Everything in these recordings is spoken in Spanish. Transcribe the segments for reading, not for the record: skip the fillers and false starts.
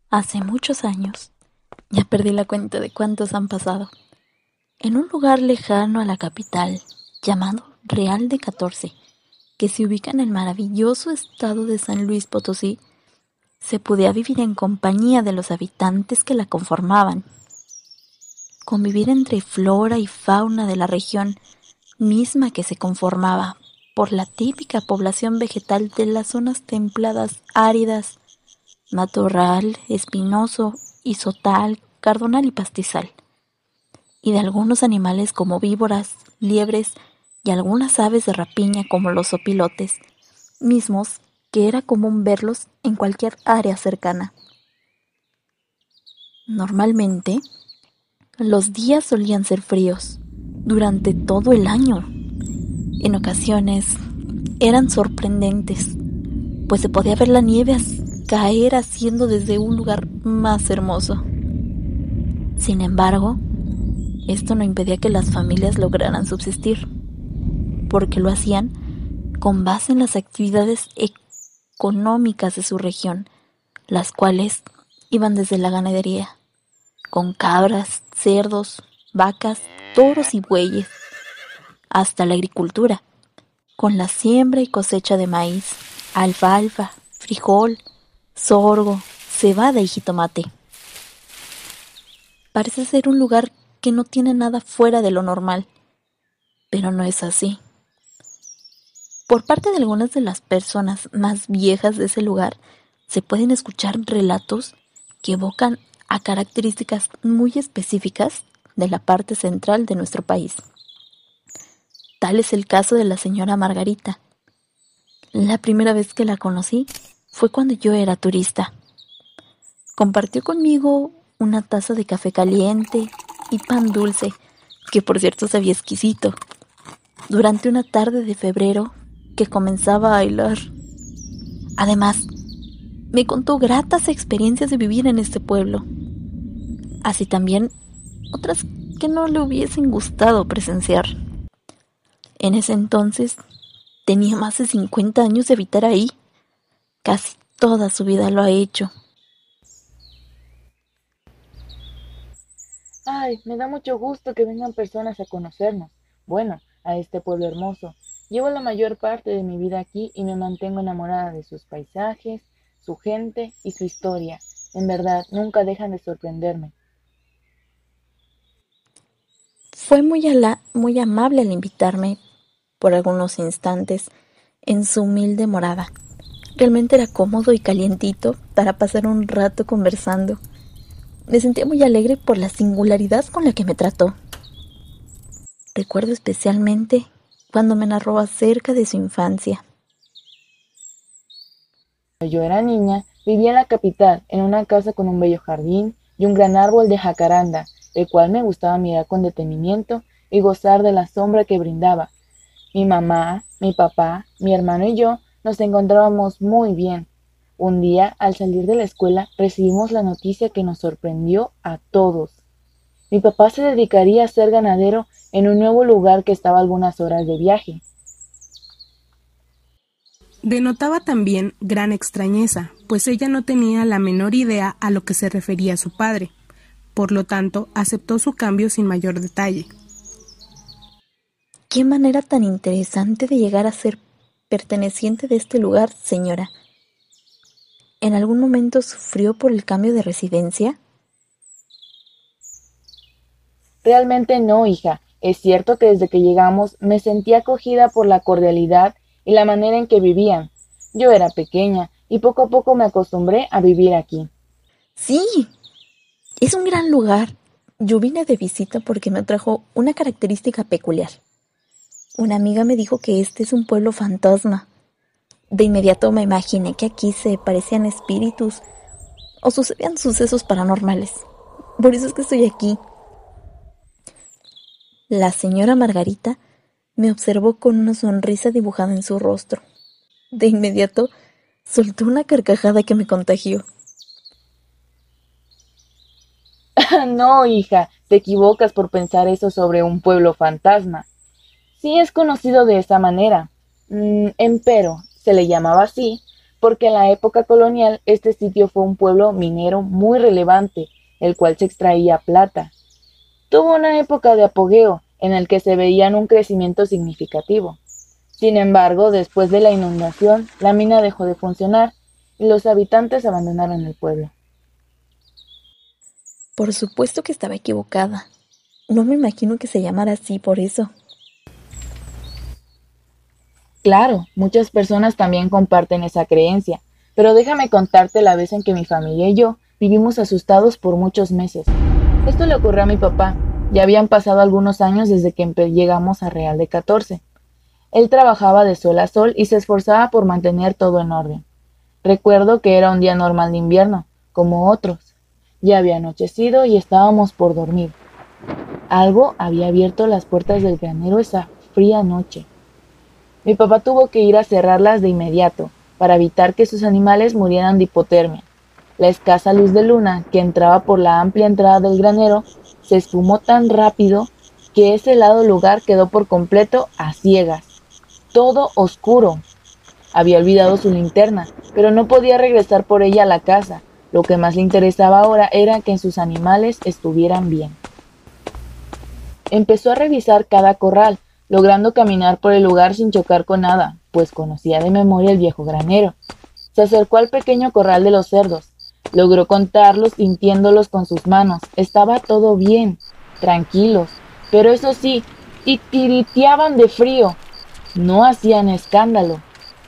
Hace muchos años, ya perdí la cuenta de cuántos han pasado, en un lugar lejano a la capital, llamado Real de 14, que se ubica en el maravilloso estado de San Luis Potosí, se podía vivir en compañía de los habitantes que la conformaban. Convivir entre flora y fauna de la región misma que se conformaba por la típica población vegetal de las zonas templadas áridas, matorral, espinoso, isotal, cardonal y pastizal, y de algunos animales como víboras, liebres y algunas aves de rapiña como los opilotes, mismos que era común verlos en cualquier área cercana. Normalmente, los días solían ser fríos durante todo el año. En ocasiones eran sorprendentes, pues se podía ver la nieve caer haciendo desde un lugar más hermoso. Sin embargo, esto no impedía que las familias lograran subsistir, porque lo hacían con base en las actividades económicas de su región, las cuales iban desde la ganadería, con cabras, cerdos, vacas, toros y bueyes, hasta la agricultura, con la siembra y cosecha de maíz, alfalfa, frijol, sorgo, cebada y jitomate. Parece ser un lugar que no tiene nada fuera de lo normal, pero no es así. Por parte de algunas de las personas más viejas de ese lugar, se pueden escuchar relatos que evocan a características muy específicas de la parte central de nuestro país. Tal es el caso de la señora Margarita. La primera vez que la conocí fue cuando yo era turista. Compartió conmigo una taza de café caliente y pan dulce, que por cierto sabía exquisito, durante una tarde de febrero que comenzaba a bailar. Además, me contó gratas experiencias de vivir en este pueblo, así también otras que no le hubiesen gustado presenciar. En ese entonces tenía más de 50 años de habitar ahí. Casi toda su vida lo ha hecho. Ay, me da mucho gusto que vengan personas a conocernos. Bueno, a este pueblo hermoso. Llevo la mayor parte de mi vida aquí y me mantengo enamorada de sus paisajes, su gente y su historia. En verdad, nunca dejan de sorprenderme. Fue muy amable al invitarme por algunos instantes en su humilde morada. Realmente era cómodo y calientito para pasar un rato conversando. Me sentía muy alegre por la singularidad con la que me trató. Recuerdo especialmente cuando me narró acerca de su infancia. Cuando yo era niña, vivía en la capital, en una casa con un bello jardín y un gran árbol de jacaranda, el cual me gustaba mirar con detenimiento y gozar de la sombra que brindaba. Mi mamá, mi papá, mi hermano y yo nos encontrábamos muy bien. Un día, al salir de la escuela, recibimos la noticia que nos sorprendió a todos. Mi papá se dedicaría a ser ganadero en un nuevo lugar que estaba a algunas horas de viaje. Denotaba también gran extrañeza, pues ella no tenía la menor idea a lo que se refería su padre. Por lo tanto, aceptó su cambio sin mayor detalle. Qué manera tan interesante de llegar a ser perteneciente de este lugar, señora. ¿En algún momento sufrió por el cambio de residencia? Realmente no, hija. Es cierto que desde que llegamos me sentí acogida por la cordialidad y la manera en que vivían. Yo era pequeña y poco a poco me acostumbré a vivir aquí. Sí, es un gran lugar. Yo vine de visita porque me trajo una característica peculiar. Una amiga me dijo que este es un pueblo fantasma. De inmediato me imaginé que aquí se parecían espíritus o sucedían sucesos paranormales. Por eso es que estoy aquí. La señora Margarita me observó con una sonrisa dibujada en su rostro. De inmediato soltó una carcajada que me contagió. No, hija, te equivocas por pensar eso sobre un pueblo fantasma. Sí es conocido de esa manera. Empero, se le llamaba así porque en la época colonial este sitio fue un pueblo minero muy relevante, el cual se extraía plata. Tuvo una época de apogeo en el que se veía un crecimiento significativo. Sin embargo, después de la inundación, la mina dejó de funcionar y los habitantes abandonaron el pueblo. Por supuesto que estaba equivocada. No me imagino que se llamara así por eso. Claro, muchas personas también comparten esa creencia, pero déjame contarte la vez en que mi familia y yo vivimos asustados por muchos meses. Esto le ocurrió a mi papá. Ya habían pasado algunos años desde que llegamos a Real de 14. Él trabajaba de sol a sol y se esforzaba por mantener todo en orden. Recuerdo que era un día normal de invierno, como otros. Ya había anochecido y estábamos por dormir. Algo había abierto las puertas del granero esa fría noche. Mi papá tuvo que ir a cerrarlas de inmediato, para evitar que sus animales murieran de hipotermia. La escasa luz de luna que entraba por la amplia entrada del granero se esfumó tan rápido que ese helado lugar quedó por completo a ciegas. Todo oscuro. Había olvidado su linterna, pero no podía regresar por ella a la casa. Lo que más le interesaba ahora era que sus animales estuvieran bien. Empezó a revisar cada corral, logrando caminar por el lugar sin chocar con nada, pues conocía de memoria el viejo granero. Se acercó al pequeño corral de los cerdos. Logró contarlos sintiéndolos con sus manos. Estaba todo bien, tranquilos, pero eso sí, titiriteaban de frío. No hacían escándalo,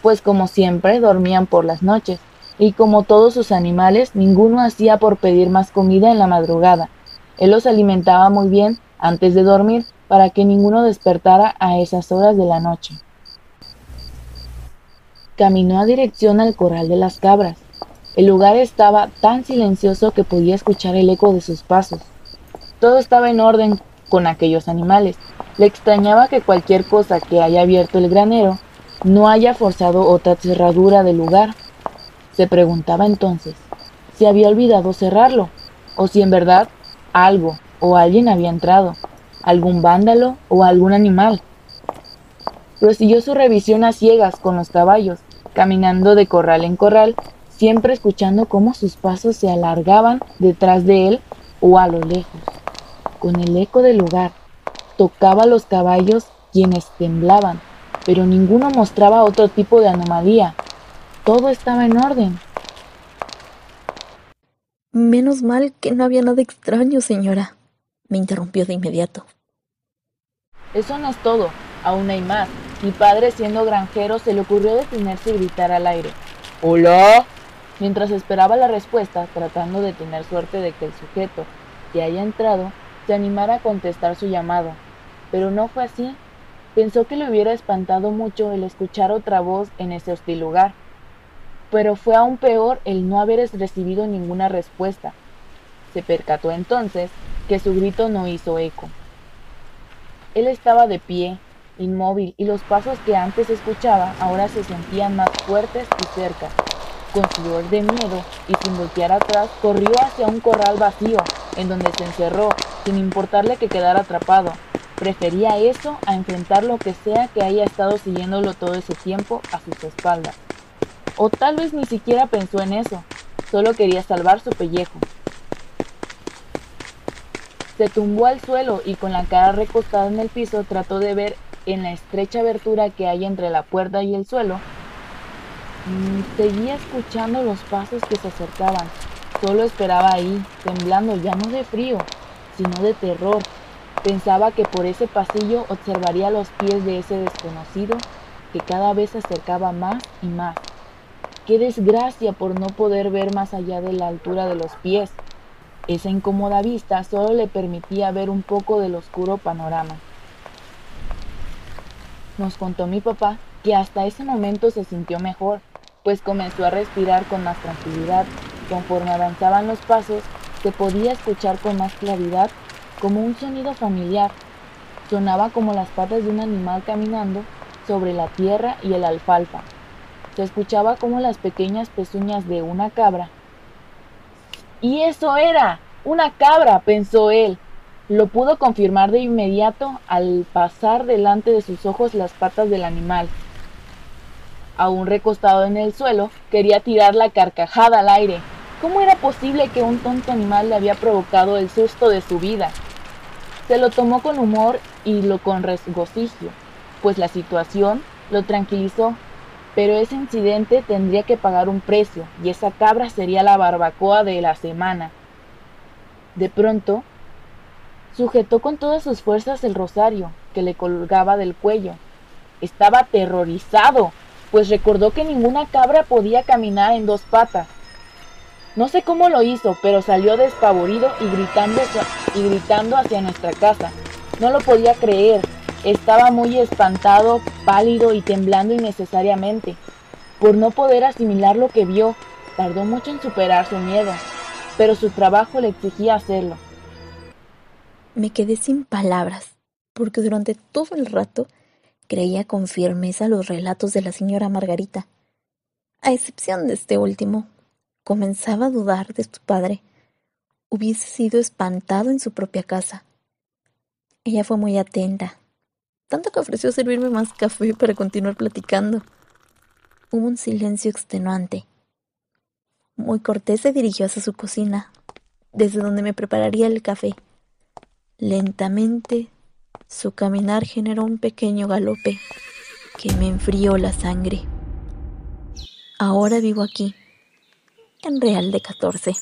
pues como siempre dormían por las noches, y como todos sus animales, ninguno hacía por pedir más comida en la madrugada. Él los alimentaba muy bien antes de dormir para que ninguno despertara a esas horas de la noche. Caminó a dirección al corral de las cabras. El lugar estaba tan silencioso que podía escuchar el eco de sus pasos. Todo estaba en orden con aquellos animales. Le extrañaba que cualquier cosa que haya abierto el granero no haya forzado otra cerradura del lugar. Se preguntaba entonces si había olvidado cerrarlo, o si en verdad algo o alguien había entrado, algún vándalo o algún animal. Prosiguió su revisión a ciegas con los caballos, caminando de corral en corral, siempre escuchando cómo sus pasos se alargaban detrás de él o a lo lejos. Con el eco del lugar, tocaba a los caballos quienes temblaban, pero ninguno mostraba otro tipo de anomalía. Todo estaba en orden. Menos mal que no había nada extraño, señora. Me interrumpió de inmediato. Eso no es todo, aún hay más. Mi padre, siendo granjero, se le ocurrió detenerse y gritar al aire: ¡Hola! Mientras esperaba la respuesta, tratando de tener suerte de que el sujeto que haya entrado se animara a contestar su llamado. Pero no fue así. Pensó que le hubiera espantado mucho el escuchar otra voz en ese hostil lugar. Pero fue aún peor el no haber recibido ninguna respuesta. Se percató entonces que su grito no hizo eco. Él estaba de pie, inmóvil, y los pasos que antes escuchaba ahora se sentían más fuertes y cerca. Con sudor de miedo y sin voltear atrás, corrió hacia un corral vacío, en donde se encerró, sin importarle que quedara atrapado. Prefería eso a enfrentar lo que sea que haya estado siguiéndolo todo ese tiempo a sus espaldas. O tal vez ni siquiera pensó en eso, solo quería salvar su pellejo. Se tumbó al suelo y con la cara recostada en el piso trató de ver en la estrecha abertura que hay entre la puerta y el suelo. Seguía escuchando los pasos que se acercaban. Solo esperaba ahí, temblando ya no de frío, sino de terror. Pensaba que por ese pasillo observaría los pies de ese desconocido que cada vez se acercaba más y más. ¡Qué desgracia por no poder ver más allá de la altura de los pies! Esa incómoda vista solo le permitía ver un poco del oscuro panorama. Nos contó mi papá que hasta ese momento se sintió mejor, pues comenzó a respirar con más tranquilidad. Conforme avanzaban los pasos, se podía escuchar con más claridad como un sonido familiar. Sonaba como las patas de un animal caminando sobre la tierra y el alfalfa. Se escuchaba como las pequeñas pezuñas de una cabra. ¡Y eso era! ¡Una cabra!, pensó él. Lo pudo confirmar de inmediato al pasar delante de sus ojos las patas del animal. Aún recostado en el suelo, quería tirar la carcajada al aire. ¿Cómo era posible que un tonto animal le había provocado el susto de su vida? Se lo tomó con humor y con regocijo, pues la situación lo tranquilizó. Pero ese incidente tendría que pagar un precio, y esa cabra sería la barbacoa de la semana. De pronto, sujetó con todas sus fuerzas el rosario que le colgaba del cuello. Estaba aterrorizado, pues recordó que ninguna cabra podía caminar en dos patas. No sé cómo lo hizo, pero salió despavorido y gritando hacia nuestra casa. No lo podía creer. Estaba muy espantado, pálido y temblando innecesariamente. Por no poder asimilar lo que vio, tardó mucho en superar su miedo, pero su trabajo le exigía hacerlo. Me quedé sin palabras, porque durante todo el rato creía con firmeza los relatos de la señora Margarita. A excepción de este último, comenzaba a dudar de su padre. Hubiese sido espantado en su propia casa. Ella fue muy atenta, tanto que ofreció servirme más café para continuar platicando. Hubo un silencio extenuante. Muy cortés se dirigió hacia su cocina, desde donde me prepararía el café. Lentamente, su caminar generó un pequeño galope que me enfrió la sangre. Ahora vivo aquí, en Real de 14.